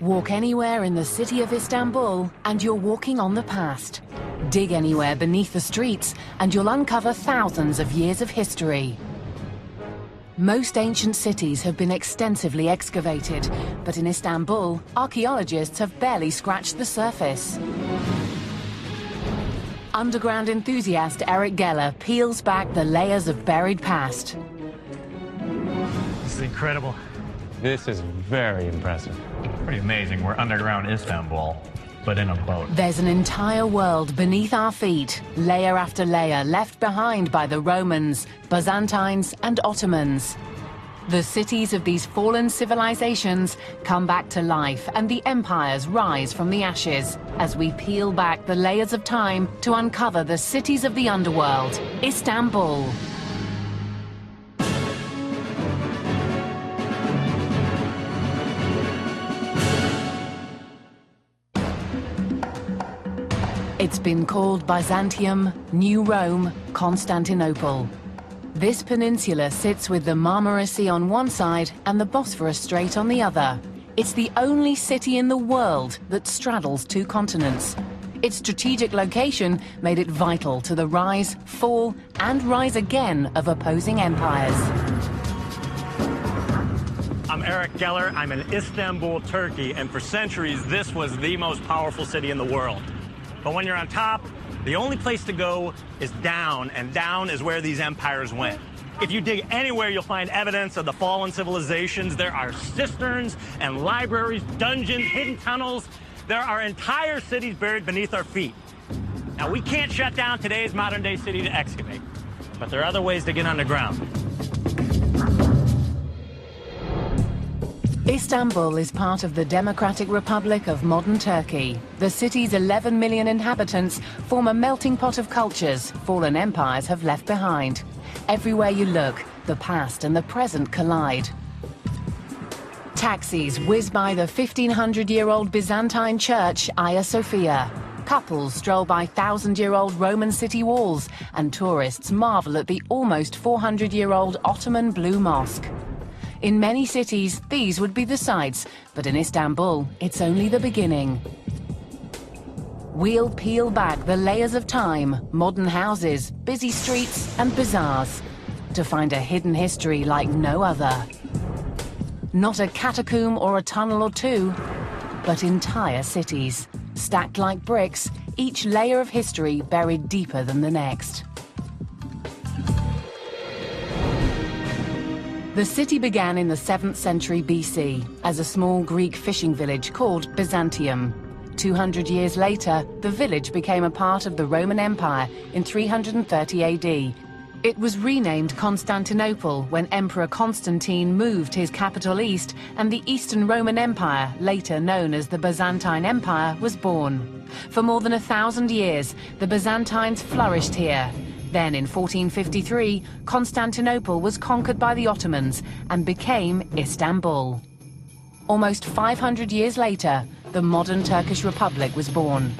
Walk anywhere in the city of Istanbul and you're walking on the past. Dig anywhere beneath the streets and you'll uncover thousands of years of history. Most ancient cities have been extensively excavated, but in Istanbul, archaeologists have barely scratched the surface. Underground enthusiast Eric Geller peels back the layers of buried past. This is incredible. This is very impressive. Pretty amazing. We're underground Istanbul, but in a boat. There's an entire world beneath our feet, layer after layer left behind by the Romans, Byzantines and Ottomans. The cities of these fallen civilizations come back to life and the empires rise from the ashes as we peel back the layers of time to uncover the cities of the underworld, Istanbul. It's been called Byzantium, New Rome, Constantinople. This peninsula sits with the Marmara Sea on one side and the Bosphorus Strait on the other. It's the only city in the world that straddles two continents. Its strategic location made it vital to the rise, fall, and rise again of opposing empires. I'm Eric Geller. I'm in Istanbul, Turkey, and for centuries, this was the most powerful city in the world. But when you're on top, the only place to go is down, and down is where these empires went. If you dig anywhere, you'll find evidence of the fallen civilizations. There are cisterns and libraries, dungeons, hidden tunnels. There are entire cities buried beneath our feet. Now, we can't shut down today's modern-day city to excavate, but there are other ways to get underground. Istanbul is part of the Democratic Republic of modern Turkey. The city's 11 million inhabitants form a melting pot of cultures fallen empires have left behind. Everywhere you look, the past and the present collide. Taxis whiz by the 1,500-year-old Byzantine church, Hagia Sophia. Couples stroll by 1,000-year-old Roman city walls, and tourists marvel at the almost 400-year-old Ottoman Blue Mosque. In many cities, these would be the sights, but in Istanbul, it's only the beginning. We'll peel back the layers of time, modern houses, busy streets and bazaars, to find a hidden history like no other. Not a catacomb or a tunnel or two, but entire cities, stacked like bricks, each layer of history buried deeper than the next. The city began in the 7th century BC as a small Greek fishing village called Byzantium. 200 years later, the village became a part of the Roman Empire in 330 AD. It was renamed Constantinople when Emperor Constantine moved his capital east and the Eastern Roman Empire, later known as the Byzantine Empire, was born. For more than 1,000 years, the Byzantines flourished here. Then in 1453, Constantinople was conquered by the Ottomans and became Istanbul. Almost 500 years later, the modern Turkish Republic was born.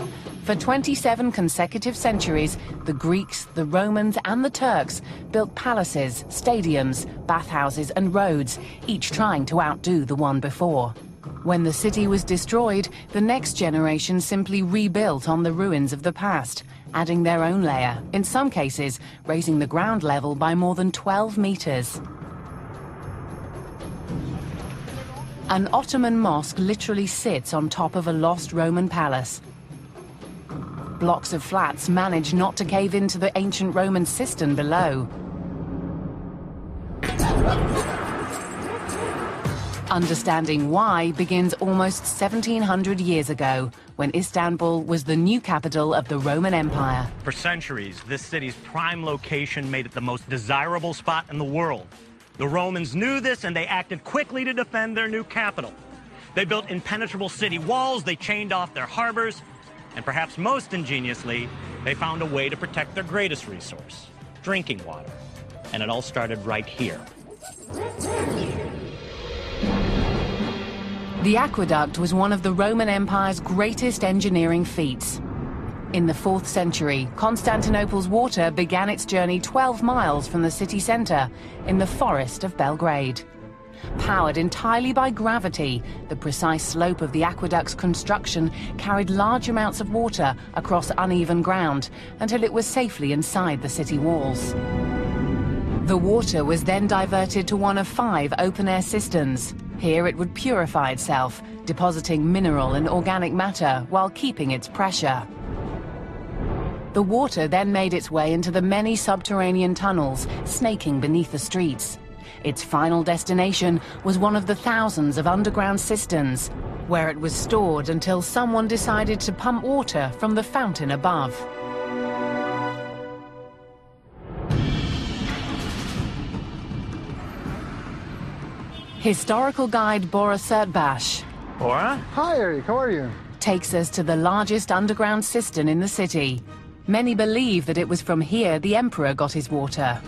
For 27 consecutive centuries, the Greeks, the Romans and the Turks built palaces, stadiums, bathhouses and roads, each trying to outdo the one before. When the city was destroyed, the next generation simply rebuilt on the ruins of the past, adding their own layer, in some cases raising the ground level by more than 12 meters. An Ottoman mosque literally sits on top of a lost Roman palace. Blocks of flats manage not to cave into the ancient Roman cistern below. Understanding why begins almost 1,700 years ago, when Istanbul was the new capital of the Roman Empire. For centuries, this city's prime location made it the most desirable spot in the world. The Romans knew this, and they acted quickly to defend their new capital. They built impenetrable city walls, they chained off their harbors, and perhaps most ingeniously, they found a way to protect their greatest resource, drinking water. And it all started right here. The aqueduct was one of the Roman Empire's greatest engineering feats. In the 4th century, Constantinople's water began its journey 12 miles from the city center in the forest of Belgrade. Powered entirely by gravity, the precise slope of the aqueduct's construction carried large amounts of water across uneven ground until it was safely inside the city walls. The water was then diverted to one of 5 open-air cisterns. Here it would purify itself, depositing mineral and organic matter while keeping its pressure. The water then made its way into the many subterranean tunnels, snaking beneath the streets. Its final destination was one of the thousands of underground cisterns, where it was stored until someone decided to pump water from the fountain above. Historical guide Bora Sertbash Bora? Hi, Eric. How are you? takes us to the largest underground cistern in the city. Many believe that it was from here the emperor got his water.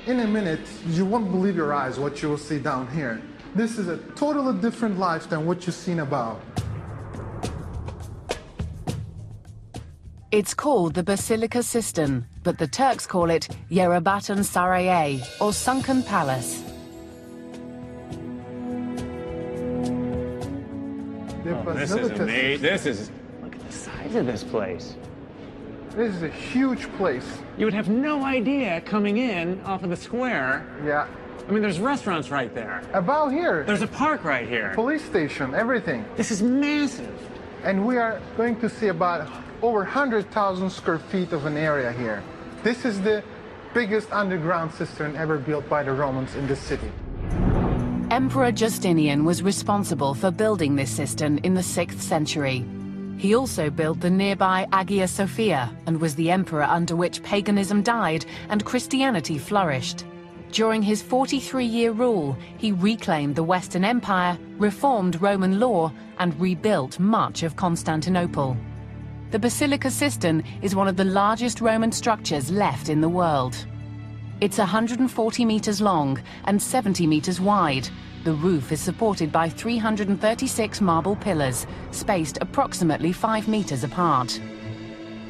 In a minute, you won't believe your eyes what you will see down here. This is a totally different life than what you've seen above. It's called the Basilica Cistern, but the Turks call it Yerebatan Saraye, or Sunken Palace. This is amazing. Look at the size of this place. This is a huge place. You would have no idea coming in off of the square. Yeah. I mean, there's restaurants right there. About here. There's a park right here. Police station, everything. This is massive. And we are going to see about over 100,000 square feet of an area here. This is the biggest underground cistern ever built by the Romans in this city. Emperor Justinian was responsible for building this cistern in the 6th century. He also built the nearby Hagia Sophia and was the emperor under which paganism died and Christianity flourished. During his 43-year rule, he reclaimed the Western Empire, reformed Roman law, and rebuilt much of Constantinople. The Basilica Cistern is one of the largest Roman structures left in the world. It's 140 meters long and 70 meters wide. The roof is supported by 336 marble pillars, spaced approximately 5 meters apart.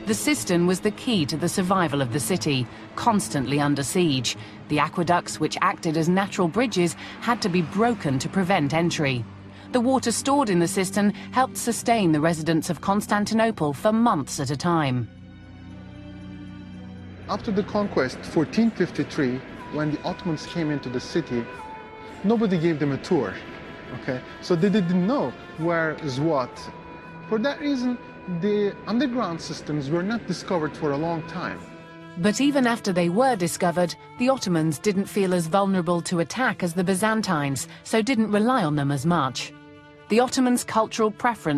The cistern was the key to the survival of the city, constantly under siege. The aqueducts, which acted as natural bridges, had to be broken to prevent entry. The water stored in the cistern helped sustain the residents of Constantinople for months at a time. After the conquest, 1453, when the Ottomans came into the city, nobody gave them a tour, okay? So they didn't know where is what. For that reason, the underground systems were not discovered for a long time. But even after they were discovered, the Ottomans didn't feel as vulnerable to attack as the Byzantines, so didn't rely on them as much. The Ottomans' cultural preference